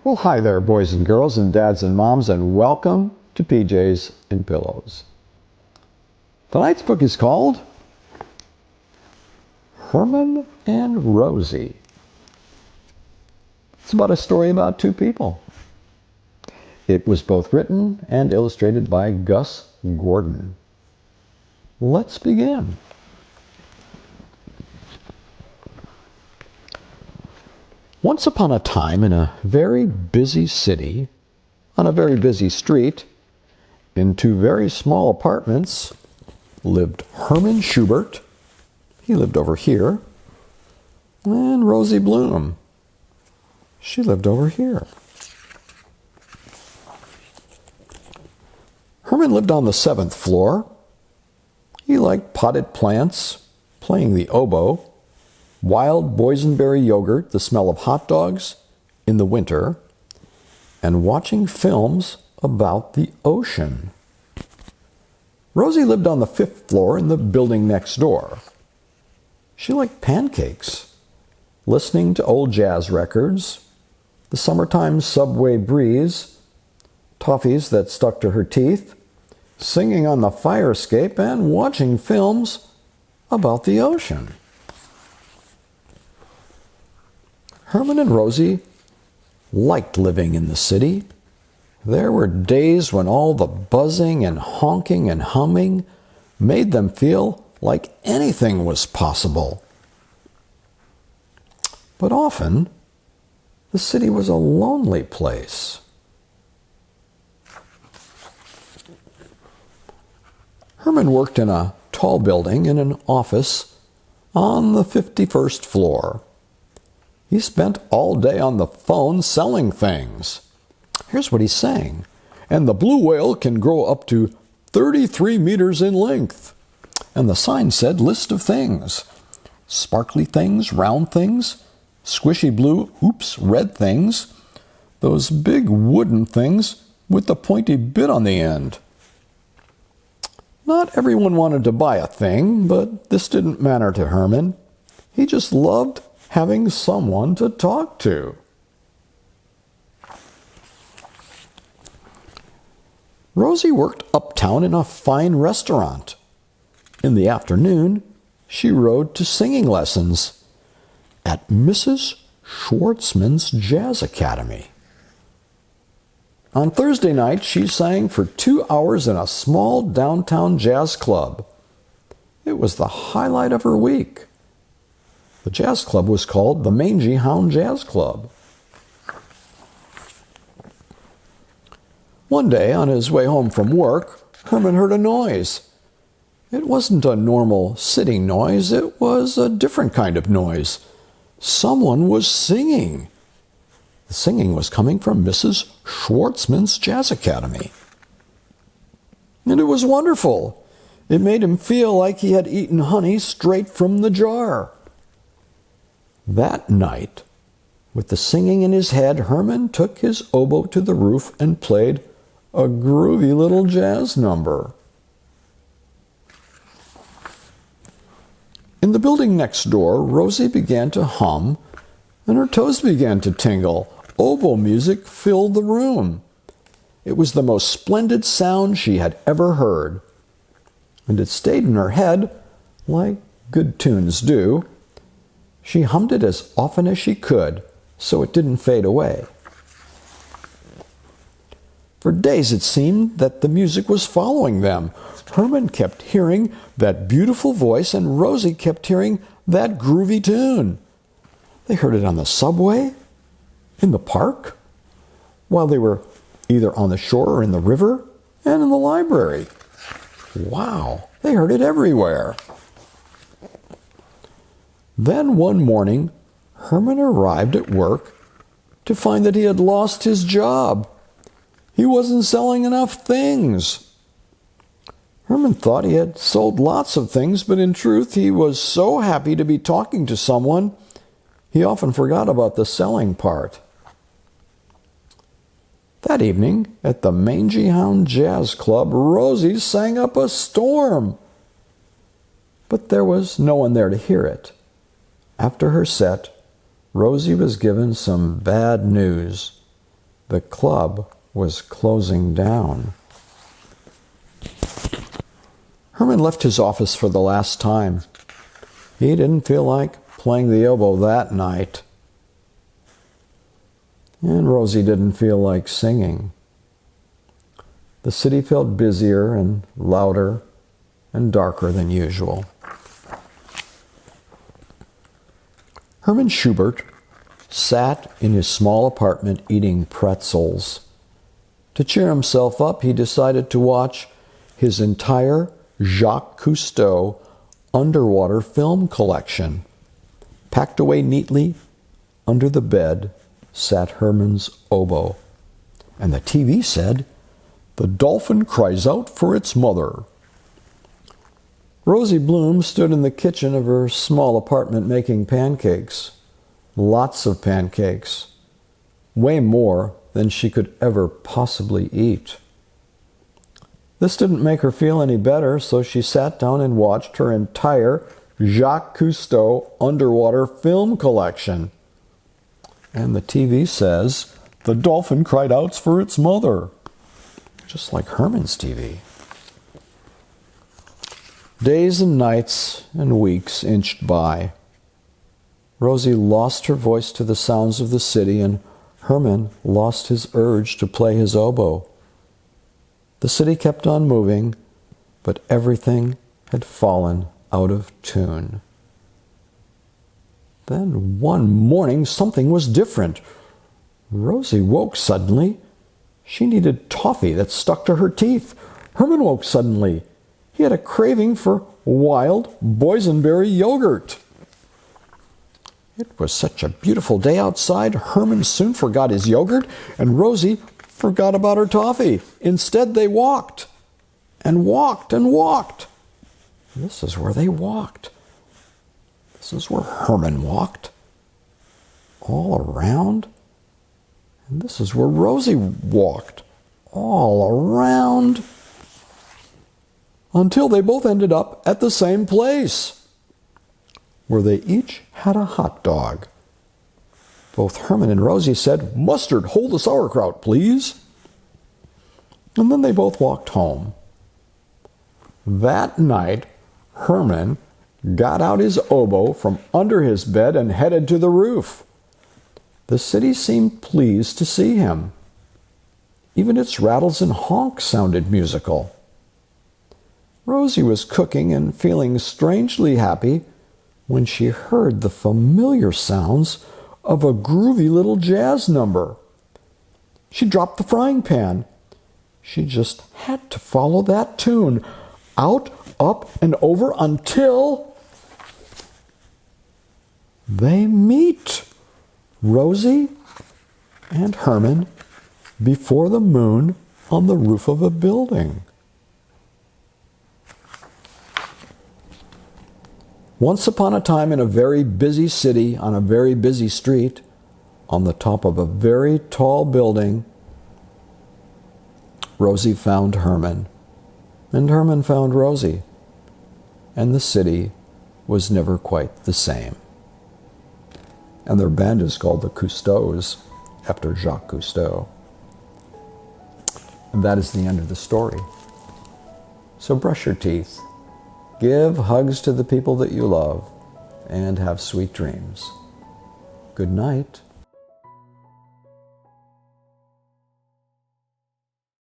Well, hi there, boys and girls and dads and moms, and welcome to PJs and Pillows. Tonight's book is called Herman and Rosie. It's about a story about two people. It was both written and illustrated by Gus Gordon. Let's begin. Once upon a time, in a very busy city, on a very busy street, in two very small apartments, lived Herman Schubert, he lived over here, and Rosie Bloom, she lived over here. Herman lived on the 7th floor. He liked potted plants, playing the oboe, wild boysenberry yogurt, the smell of hot dogs in the winter, and watching films about the ocean. Rosie lived on the 5th floor in the building next door. She liked pancakes, listening to old jazz records, the summertime subway breeze, toffees that stuck to her teeth, singing on the fire escape, and watching films about the ocean. Herman and Rosie liked living in the city. There were days when all the buzzing and honking and humming made them feel like anything was possible. But often, the city was a lonely place. Herman worked in a tall building in an office on the 51st floor. He spent all day on the phone selling things. Here's what he's saying. And the blue whale can grow up to 33 meters in length. And the sign said list of things. Sparkly things, round things, squishy blue, red things, those big wooden things with the pointy bit on the end. Not everyone wanted to buy a thing, but this didn't matter to Herman. He just loved having someone to talk to. Rosie worked uptown in a fine restaurant. In the afternoon, she rode to singing lessons at Mrs. Schwartzman's Jazz Academy. On Thursday night, she sang for 2 hours in a small downtown jazz club. It was the highlight of her week. The jazz club was called the Mangy Hound Jazz Club. One day, on his way home from work, Herman heard a noise. It wasn't a normal sitting noise, it was a different kind of noise. Someone was singing. The singing was coming from Mrs. Schwartzman's Jazz Academy. And it was wonderful. It made him feel like he had eaten honey straight from the jar. That night, with the singing in his head, Herman took his oboe to the roof and played a groovy little jazz number. In the building next door, Rosie began to hum, and her toes began to tingle. Oboe music filled the room. It was the most splendid sound she had ever heard, and it stayed in her head like good tunes do. She hummed it as often as she could, so it didn't fade away. For days it seemed that the music was following them. Herman kept hearing that beautiful voice, and Rosie kept hearing that groovy tune. They heard it on the subway, in the park, while they were either on the shore or in the river, and in the library. Wow, they heard it everywhere. Then one morning, Herman arrived at work to find that he had lost his job. He wasn't selling enough things. Herman thought he had sold lots of things, but in truth, he was so happy to be talking to someone, he often forgot about the selling part. That evening, at the Mangy Hound Jazz Club, Rosie sang up a storm. But there was no one there to hear it. After her set, Rosie was given some bad news. The club was closing down. Herman left his office for the last time. He didn't feel like playing the oboe that night. And Rosie didn't feel like singing. The city felt busier and louder and darker than usual. Herman Schubert sat in his small apartment eating pretzels. To cheer himself up, he decided to watch his entire Jacques Cousteau underwater film collection. Packed away neatly under the bed sat Herman's oboe. And the TV said, "The dolphin cries out for its mother." Rosie Bloom stood in the kitchen of her small apartment making pancakes. Lots of pancakes. Way more than she could ever possibly eat. This didn't make her feel any better, so she sat down and watched her entire Jacques Cousteau underwater film collection. And the TV says, "The dolphin cried out for its mother." Just like Herman's TV. Days and nights and weeks inched by. Rosie lost her voice to the sounds of the city, and Herman lost his urge to play his oboe. The city kept on moving, but everything had fallen out of tune. Then one morning something was different. Rosie woke suddenly. She needed toffee that stuck to her teeth. Herman woke suddenly. He had a craving for wild boysenberry yogurt. It was such a beautiful day outside, Herman soon forgot his yogurt, and Rosie forgot about her toffee. Instead, they walked and walked and walked. This is where they walked. This is where Herman walked. All around. And this is where Rosie walked. All around. Until they both ended up at the same place, where they each had a hot dog. Both Herman and Rosie said, "Mustard, hold the sauerkraut, please." And then they both walked home. That night, Herman got out his oboe from under his bed and headed to the roof. The city seemed pleased to see him. Even its rattles and honks sounded musical. Rosie was cooking and feeling strangely happy when she heard the familiar sounds of a groovy little jazz number. She dropped the frying pan. She just had to follow that tune, out, up, and over until they meet, Rosie and Herman, before the moon on the roof of a building. Once upon a time, in a very busy city, on a very busy street, on the top of a very tall building, Rosie found Herman, and Herman found Rosie, and the city was never quite the same. And their band is called the Cousteaus, after Jacques Cousteau. And that is the end of the story. So brush your teeth. Give hugs to the people that you love, and have sweet dreams. Good night.